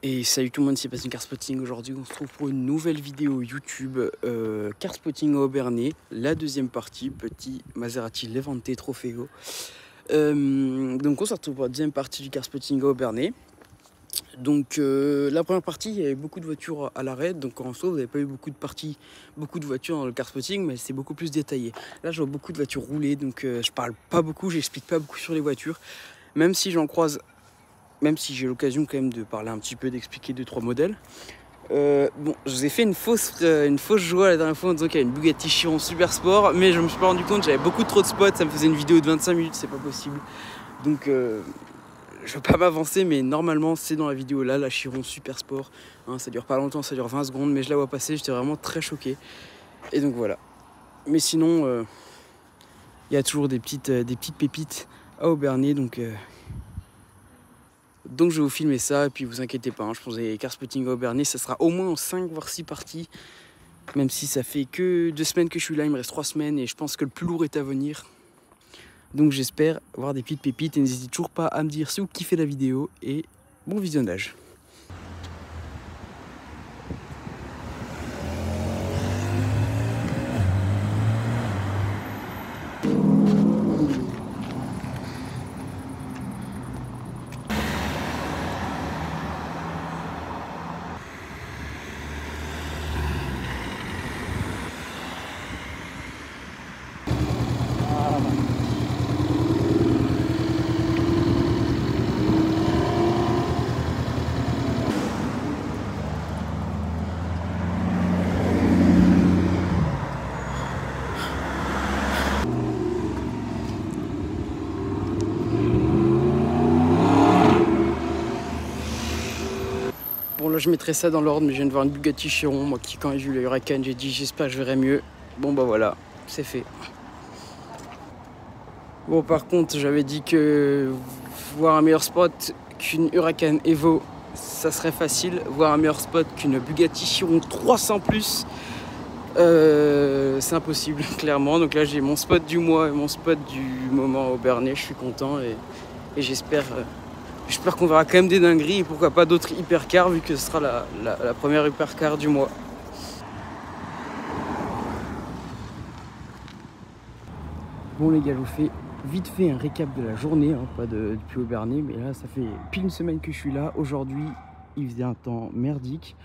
Et salut tout le monde, c'est Passion Car Spotting. Aujourd'hui, on se retrouve pour une nouvelle vidéo YouTube Car Spotting à Obernai, la deuxième partie, petit Maserati Levante Trofeo. Donc, on se retrouve pour la deuxième partie du Car Spotting à Obernai. Donc, la première partie, il y avait beaucoup de voitures à l'arrêt. Donc, en soi, vous n'avez pas eu beaucoup de voitures dans le Car Spotting, mais c'est beaucoup plus détaillé. Là, je vois beaucoup de voitures rouler, donc je parle pas beaucoup, j'explique pas beaucoup sur les voitures, même si j'en croise. Même si j'ai l'occasion quand même de parler un petit peu, d'expliquer 2-3 modèles. Bon, je vous ai fait une fausse joie la dernière fois en disant qu'il y a une Bugatti Chiron Super Sport, mais je me suis pas rendu compte, j'avais beaucoup trop de spots, ça me faisait une vidéo de 25 minutes, c'est pas possible. Donc je veux pas m'avancer, mais normalement c'est dans la vidéo là, la Chiron Super Sport. Hein, ça dure pas longtemps, ça dure 20 secondes, mais je la vois passer, j'étais vraiment très choqué. Et donc voilà. Mais sinon, il y a toujours des petites pépites à Obernai, donc je vais vous filmer ça, et puis vous inquiétez pas, hein, je pense que les Car Spotting à Obernai, ça sera au moins en 5 voire 6 parties. Même si ça fait que 2 semaines que je suis là, il me reste 3 semaines et je pense que le plus lourd est à venir. Donc j'espère avoir des petites pépites et n'hésitez toujours pas à me dire si vous kiffez la vidéo et bon visionnage. Bon là je mettrai ça dans l'ordre, mais je viens de voir une Bugatti Chiron, moi qui quand j'ai vu le Huracan j'ai dit j'espère que je verrai mieux. Bon bah voilà, c'est fait. Bon par contre j'avais dit que voir un meilleur spot qu'une Huracan Evo ça serait facile, voir un meilleur spot qu'une Bugatti Chiron 300 plus c'est impossible clairement. Donc là j'ai mon spot du mois et mon spot du moment au Obernai, je suis content et j'espère qu'on verra quand même des dingueries et pourquoi pas d'autres hypercars vu que ce sera la première hypercar du mois. Bon les gars, je vous fais vite fait un récap de la journée, hein, pas depuis Obernai, mais là ça fait pile une semaine que je suis là. Aujourd'hui il faisait un temps merdique.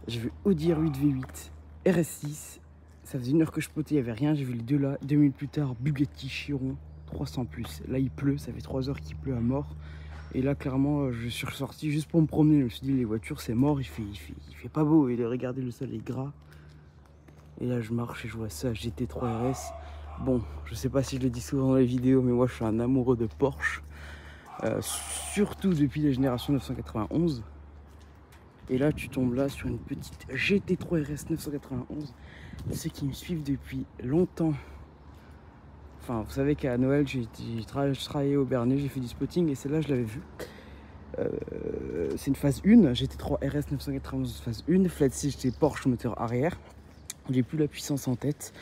J'ai vu Audi R8 V8 RS6, ça faisait 1 heure que je potais, il n'y avait rien, j'ai vu les deux là. 2 minutes plus tard, Bugatti Chiron 300 plus. Là il pleut, ça fait 3 heures qu'il pleut à mort. Et là clairement je suis ressorti juste pour me promener, je me suis dit les voitures c'est mort, il fait pas beau, et regardez le sol est gras. Et là je marche et je vois ça, GT3 RS. Bon, je sais pas si je le dis souvent dans les vidéos, mais moi je suis un amoureux de Porsche, surtout depuis la génération 991. Et là tu tombes là sur une petite GT3 RS 991. Ceux qui me suivent depuis longtemps, enfin vous savez qu'à Noël je travaillais au Obernai, j'ai fait du spotting et celle-là je l'avais vue. C'est une phase 1, GT3 RS 991 phase 1, flat 6 GT Porsche moteur arrière. J'ai plus la puissance en tête.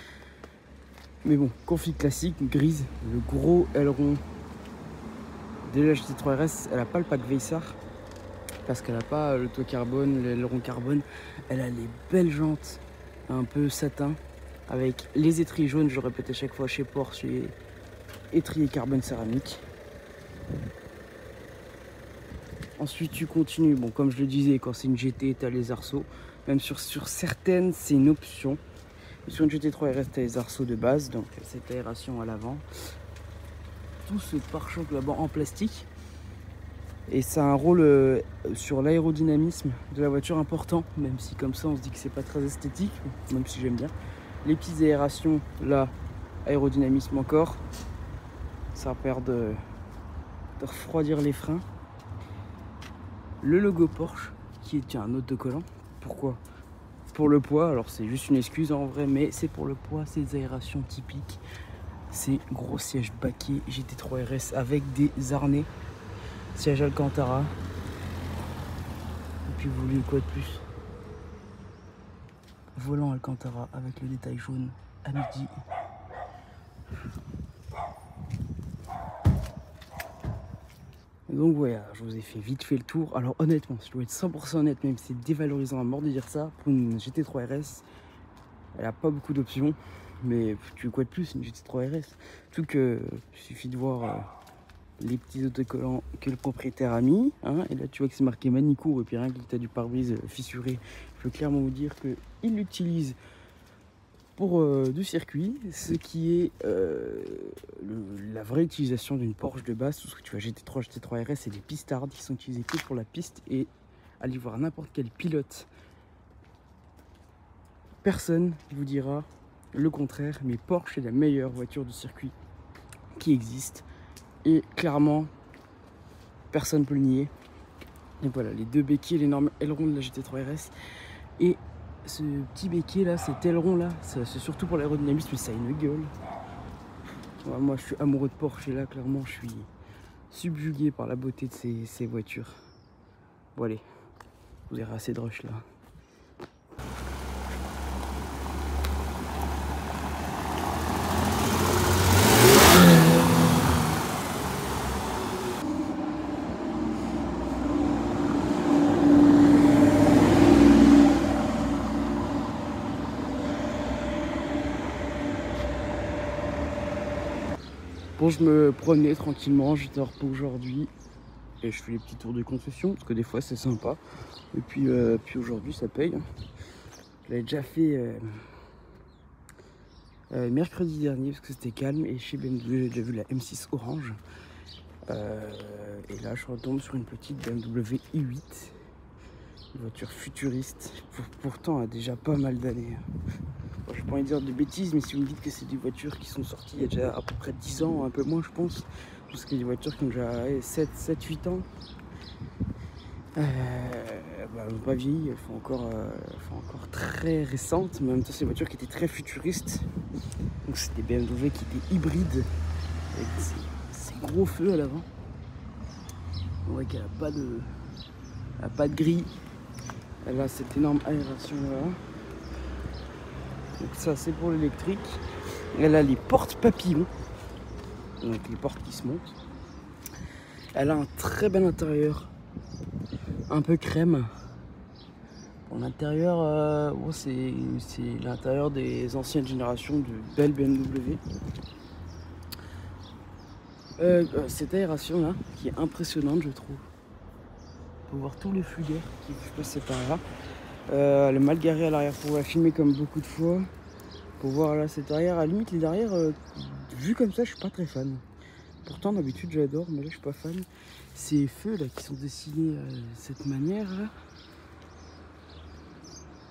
Mais bon, config classique, grise, le gros aileron de la GT3 RS, elle n'a pas le pack Veissar parce qu'elle n'a pas le toit carbone, l'aileron carbone. Elle a les belles jantes, un peu satin, avec les étriers jaunes, je le répète à chaque fois chez Porsche, et étriers carbone céramique. Ensuite tu continues, bon comme je le disais, quand c'est une GT, tu as les arceaux. Même sur certaines, c'est une option. Et sur une GT3 RS, tu as les arceaux de base, donc cette aération à l'avant. Tout ce pare-choc là-bas en plastique. Et ça a un rôle sur l'aérodynamisme de la voiture important, même si comme ça on se dit que c'est pas très esthétique, même si j'aime bien. Les petites aérations là, aérodynamisme encore. Ça permet de refroidir les freins. Le logo Porsche qui est un autocollant. Pourquoi? Pour le poids, alors c'est juste une excuse en vrai, mais c'est pour le poids, c'est des aérations typiques. C'est gros siège baquet GT3 RS avec des harnais, siège Alcantara. Et puis vous voulez quoi de plus? Volant Alcantara avec le détail jaune à midi. Donc voilà, je vous ai fait vite fait le tour. Alors honnêtement, si je dois être 100% honnête, même si c'est dévalorisant à mort de dire ça, pour une GT3 RS, elle a pas beaucoup d'options. Mais tu veux quoi de plus, une GT3 RS? Tout que il suffit de voir les petits autocollants que le propriétaire a mis. Hein, et là tu vois que c'est marqué Manicourt, et puis rien que tu as du pare-brise fissuré, je peux clairement vous dire qu'il l'utilise pour du circuit, ce qui est la vraie utilisation d'une Porsche de base. Tout ce que tu vois GT3, GT3 RS, c'est des pistards qui sont utilisés que pour la piste, et allez voir n'importe quel pilote, personne vous dira le contraire, mais Porsche est la meilleure voiture de circuit qui existe, et clairement personne ne peut le nier. Et voilà, les deux béquets, l'énorme aileron de la GT3 RS, et ce petit béquet là, cet aileron là, c'est surtout pour l'aérodynamisme, mais ça a une gueule. Ouais, moi je suis amoureux de Porsche, et là clairement je suis subjugué par la beauté de ces voitures. Bon allez, vous verrez assez de rush là. Bon, je me promenais tranquillement, j'étais en repos aujourd'hui et je fais les petits tours de concession parce que des fois c'est sympa. Et puis aujourd'hui ça paye. Je l'avais déjà fait mercredi dernier parce que c'était calme, et chez BMW j'ai déjà vu la M6 orange. Et là je retombe sur une petite BMW i8, une voiture futuriste, pourtant elle a déjà pas mal d'années. Bon, je n'ai pas envie de dire de bêtises, mais si vous me dites que c'est des voitures qui sont sorties il y a déjà à peu près 10 ans, un peu moins je pense, parce qu'il y a des voitures qui ont déjà 7-8 ans, pas vieilli, elles sont encore très récentes, mais en même temps c'est des voitures qui étaient très futuristes. Donc c'est des BMW qui étaient hybrides, avec ces gros feux à l'avant. On voit qu'elle n'a pas de grille, elle a cette énorme aération là. Donc ça c'est pour l'électrique. Elle a les portes papillons, donc les portes qui se montent. Elle a un très bel intérieur, un peu crème. Pour l'intérieur, bon, c'est l'intérieur des anciennes générations de belles BMW. Cette aération là, qui est impressionnante je trouve. On peut voir tous les flux d'air qui passaient par là. Elle est mal garée à l'arrière pour la filmer comme beaucoup de fois. Pour voir là cette arrière, à la limite les derrière, vu comme ça je suis pas très fan. Pourtant d'habitude j'adore, mais là je suis pas fan. Ces feux là qui sont dessinés de cette manière là.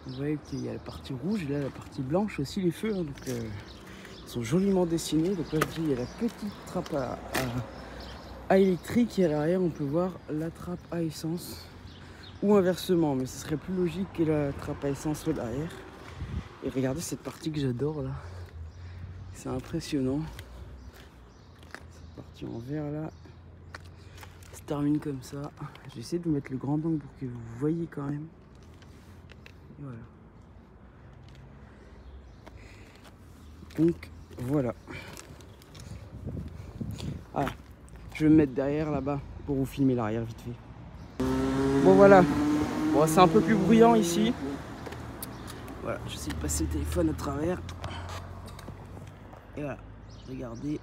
Vous voyez qu'il y a la partie rouge et là la partie blanche aussi, les feux, hein, donc ils sont joliment dessinés. Donc là je dis il y a la petite trappe à électrique, et à l'arrière on peut voir la trappe à essence, ou inversement, mais ce serait plus logique que la trappe à essence soit derrière. Et regardez cette partie que j'adore là, c'est impressionnant. Cette partie en vert là se termine comme ça. J'essaie de mettre le grand angle pour que vous voyez quand même. Et voilà. Donc voilà. Ah, je vais me mettre derrière là-bas pour vous filmer l'arrière vite fait. Bon voilà. Bon, c'est un peu plus bruyant ici. Voilà, j'essaie de passer le téléphone à travers. Et voilà, regardez,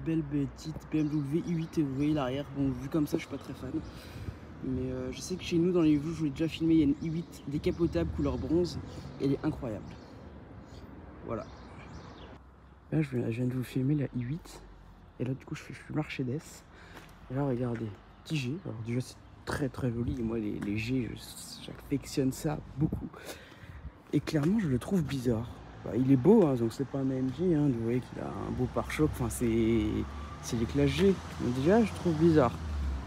belle petite BMW i8, et vous voyez l'arrière. Bon, vu comme ça, je suis pas très fan. Mais je sais que chez nous, dans les vues, je vous l'ai déjà filmé, il y a une i8 décapotable couleur bronze. Elle est incroyable. Voilà. Là, je viens de vous filmer la i8. Et là, du coup, je suis Mercedes. Et là, regardez, petit G. Alors, déjà, c'est très très joli. Et moi, les G, j'affectionne ça beaucoup. Et clairement, je le trouve bizarre. Bah, il est beau, hein, donc c'est pas un AMG. Hein, vous voyez qu'il a un beau pare-choc. Enfin, c'est les classes G. Mais déjà, je trouve bizarre.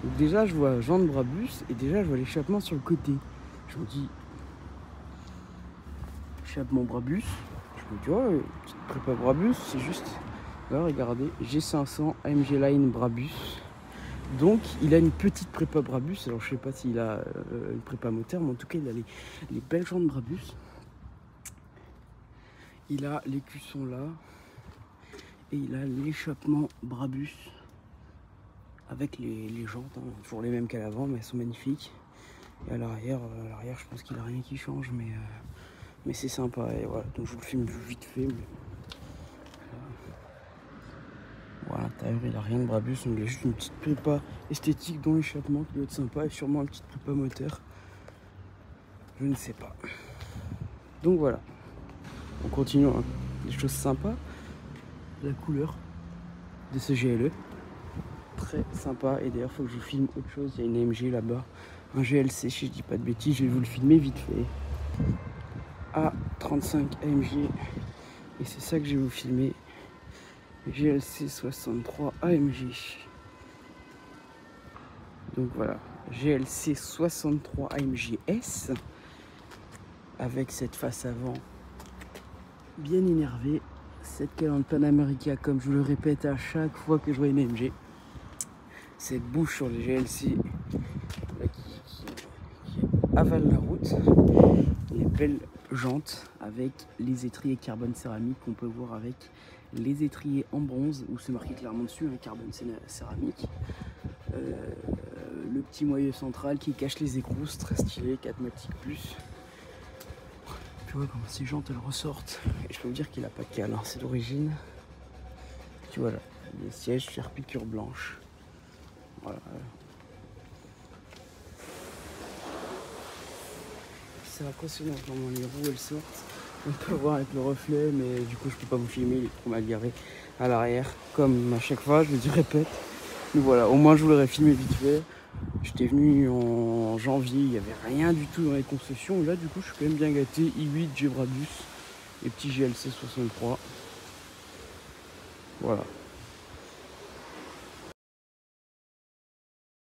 Donc, déjà, je vois Jean de Brabus. Et déjà, je vois l'échappement sur le côté. Je me dis, échappement Brabus. Je me dis, oh, petite prépa Brabus, c'est juste. Là, regardez, G500 AMG Line Brabus. Donc, il a une petite prépa Brabus. Alors, je sais pas s'il a une prépa moteur, mais en tout cas, il a les belles jantes Brabus. Il a les cuissons là. Et il a l'échappement Brabus avec les jantes, hein, toujours les mêmes qu'à l'avant, mais elles sont magnifiques. Et à l'arrière, je pense qu'il n'y a rien qui change, mais c'est sympa. Et voilà, donc je vous le filme vite fait. Mais... Voilà, à l'intérieur, il n'a rien de Brabus, donc il y a juste une petite prépa esthétique dans l'échappement qui doit être sympa, et sûrement une petite prépa moteur. Je ne sais pas. Donc voilà, on continue, hein. Des choses sympas. La couleur de ce GLE, très sympa. Et d'ailleurs, il faut que je vous filme autre chose. Il y a une AMG là-bas, un GLC, si je dis pas de bêtises, je vais vous le filmer vite fait. A35 AMG, et c'est ça que je vais vous filmer. GLC 63 AMG. Donc voilà, GLC 63 AMG S, avec cette face avant bien énervée, cette calandre Panamérica, comme je vous le répète à chaque fois que je vois une AMG, cette bouche sur les GLC là, qui avale la route, les belles jantes avec les étriers carbone céramique qu'on peut voir avec les étriers en bronze, où c'est marqué clairement dessus, un carbone céramique. Le petit moyeu central qui cache les écrousses, très stylé, 4matic plus. Tu vois comment ces jantes elles ressortent. Et je peux vous dire qu'il n'a pas de cale, hein, c'est d'origine. Tu vois là, les sièges faire piqûre blanche. Voilà. C'est impressionnant comment les roues elles sortent. On peut voir avec le reflet, mais du coup je peux pas vous filmer, il est trop mal garé à l'arrière. Comme à chaque fois, je le répète. Mais voilà, au moins je vous l'aurais filmé vite fait. J'étais venu en janvier, il n'y avait rien du tout dans les concessions. Là du coup je suis quand même bien gâté. i8, G Brabus et petit GLC 63. Voilà.